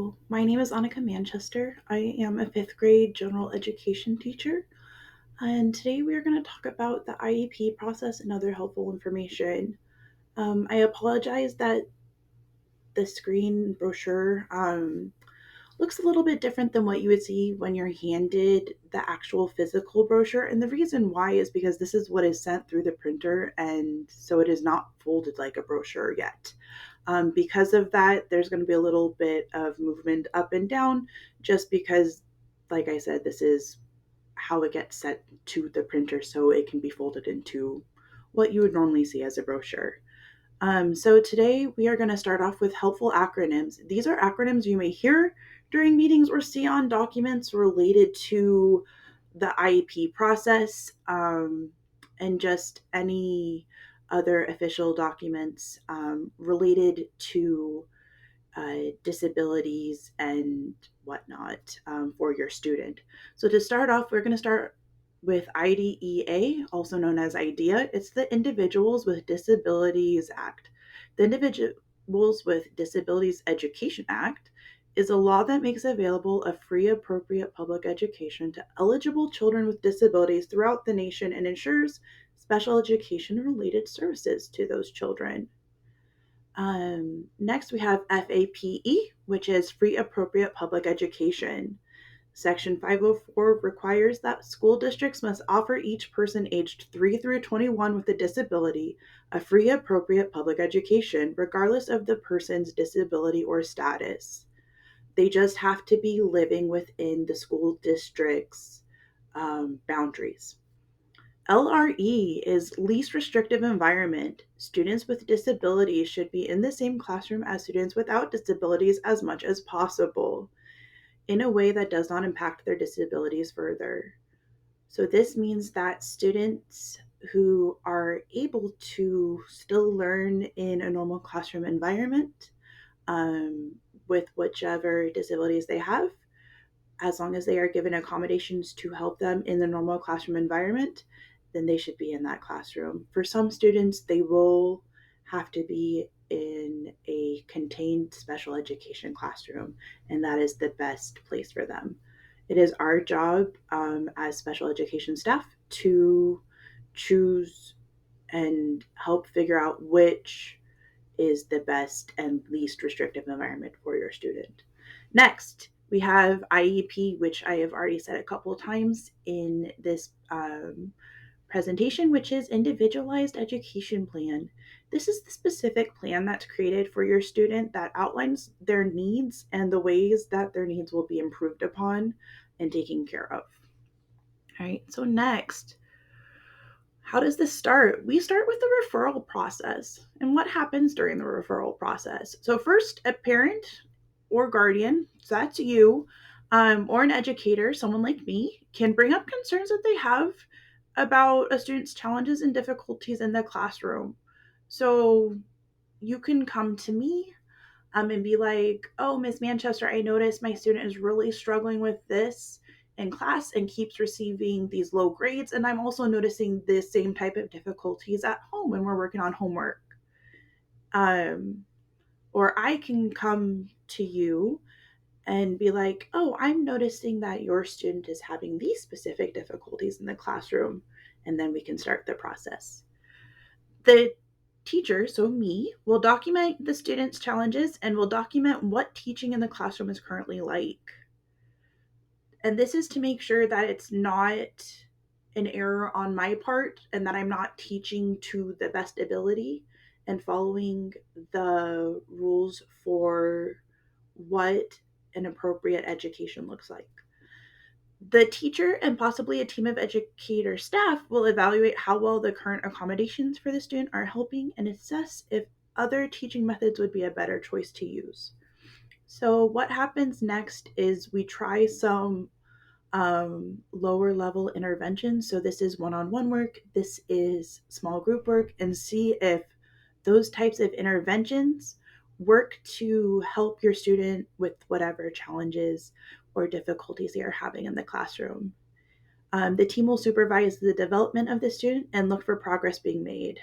Hello, my name is Annika Manchester. I am a fifth grade general education teacher, and today we are going to talk about the IEP process and other helpful information. I apologize that the screen brochure looks a little bit different than what you would see when you're handed the actual physical brochure, and the reason why is because this is what is sent through the printer, and so it is not folded like a brochure yet. Because of that, there's going to be a little bit of movement up and down just because, like I said, this is how it gets sent to the printer so it can be folded into what you would normally see as a brochure. So today we are going to start off with helpful acronyms. These are acronyms you may hear during meetings or see on documents related to the IEP process and just any other official documents related to disabilities and whatnot for your student. So to start off, we're going to start with IDEA, also known as IDEA. It's the Individuals with Disabilities Act. The Individuals with Disabilities Education Act is a law that makes available a free, appropriate public education to eligible children with disabilities throughout the nation and ensures special education related services to those children. Next, we have FAPE, which is Free Appropriate Public Education. Section 504 requires that school districts must offer each person aged 3 through 21 with a disability a free appropriate public education, regardless of the person's disability or status. They just have to be living within the school district's boundaries. LRE is least restrictive environment. Students with disabilities should be in the same classroom as students without disabilities as much as possible in a way that does not impact their disabilities further. So this means that students who are able to still learn in a normal classroom environment um, with whichever disabilities they have, as long as they are given accommodations to help them in the normal classroom environment, then they should be in that classroom. For some students, they will have to be in a contained special education classroom, and that is the best place for them. It is our job as special education staff to choose and help figure out which is the best and least restrictive environment for your student. Next, we have IEP, which I have already said a couple of times in this presentation, which is Individualized Education Plan. This is the specific plan that's created for your student that outlines their needs and the ways that their needs will be improved upon and taken care of. All right, so next, how does this start? We start with the referral process. And what happens during the referral process? So, first, a parent or guardian, so that's you, or an educator, someone like me, can bring up concerns that they have about a student's challenges and difficulties in the classroom. So, you can come to me and be like, oh, Miss Manchester, I noticed my student is really struggling with this in class and keeps receiving these low grades. And I'm also noticing the same type of difficulties at home when we're working on homework. Um, or I can come to you and be like, oh, I'm noticing that your student is having these specific difficulties in the classroom. And then we can start the process. The teacher, so me, will document the student's challenges and will document what teaching in the classroom is currently like. And this is to make sure that it's not an error on my part and that I'm not teaching to the best ability and following the rules for what an appropriate education looks like. The teacher and possibly a team of educator staff will evaluate how well the current accommodations for the student are helping and assess if other teaching methods would be a better choice to use. So, what happens next is we try some lower level interventions. So, this is one on one work, this is small group work, and see if those types of interventions work to help your student with whatever challenges or difficulties they are having in the classroom. The team will supervise the development of the student and look for progress being made.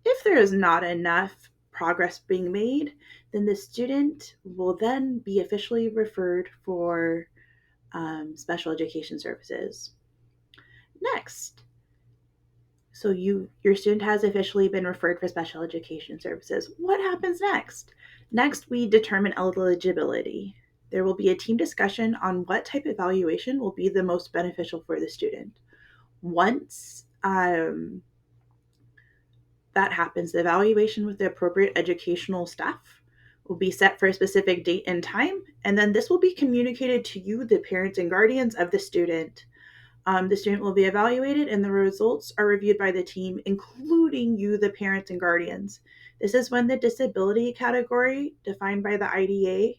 If there is not enough progress being made, then the student will then be officially referred for special education services. Next, so your student has officially been referred for special education services. What happens next? Next, we determine eligibility. There will be a team discussion on what type of evaluation will be the most beneficial for the student. Once that happens, the evaluation with the appropriate educational staff will be set for a specific date and time, and then this will be communicated to you, the parents and guardians of the student. The student will be evaluated and the results are reviewed by the team, including you, the parents and guardians. This is when the disability category defined by the IDA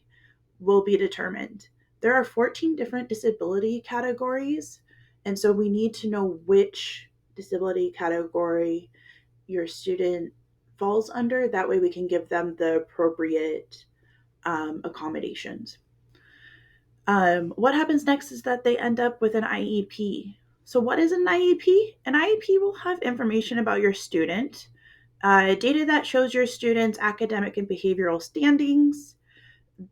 will be determined. There are 14 different disability categories, and so we need to know which disability category your student falls under. That way we can give them the appropriate accommodations. What happens next is that they end up with an IEP. So what is an IEP? An IEP will have information about your student, data that shows your student's academic and behavioral standings,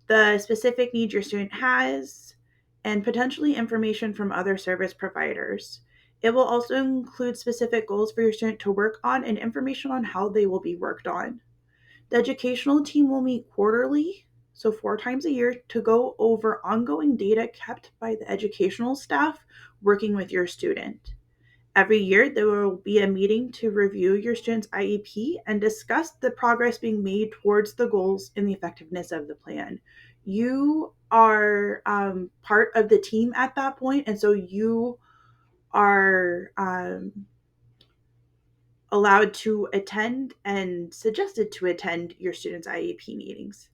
the specific needs your student has, and potentially information from other service providers. It will also include specific goals for your student to work on and information on how they will be worked on. The educational team will meet quarterly, so 4 times a year, to go over ongoing data kept by the educational staff working with your student. Every year, there will be a meeting to review your student's IEP and discuss the progress being made towards the goals and the effectiveness of the plan. You are part of the team at that point, and so you are allowed to attend and suggested to attend your student's IEP meetings.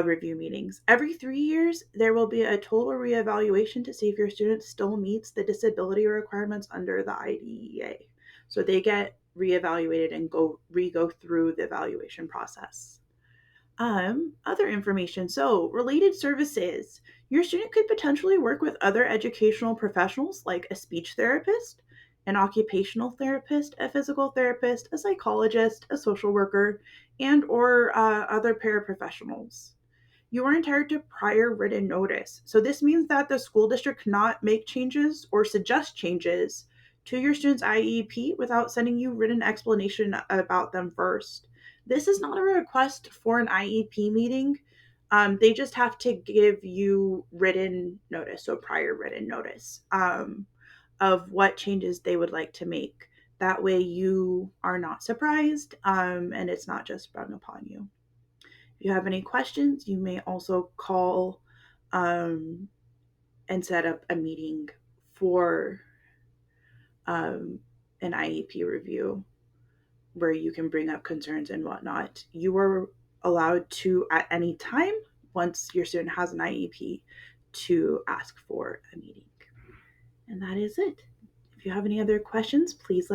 Review meetings. Every 3 years, there will be a total reevaluation to see if your student still meets the disability requirements under the IDEA. So they get reevaluated and go through the evaluation process. Other information. So, related services. Your student could potentially work with other educational professionals like a speech therapist, an occupational therapist, a physical therapist, a psychologist, a social worker, and or other paraprofessionals. You are entitled to prior written notice. So this means that the school district cannot make changes or suggest changes to your student's IEP without sending you written explanation about them first. This is not a request for an IEP meeting. They just have to give you written notice, so prior written notice of what changes they would like to make. That way you are not surprised and it's not just sprung upon you. If you have any questions, you may also call and set up a meeting for an IEP review where you can bring up concerns and whatnot. You are allowed to, at any time, once your student has an IEP, to ask for a meeting. And that is it. If you have any other questions, please let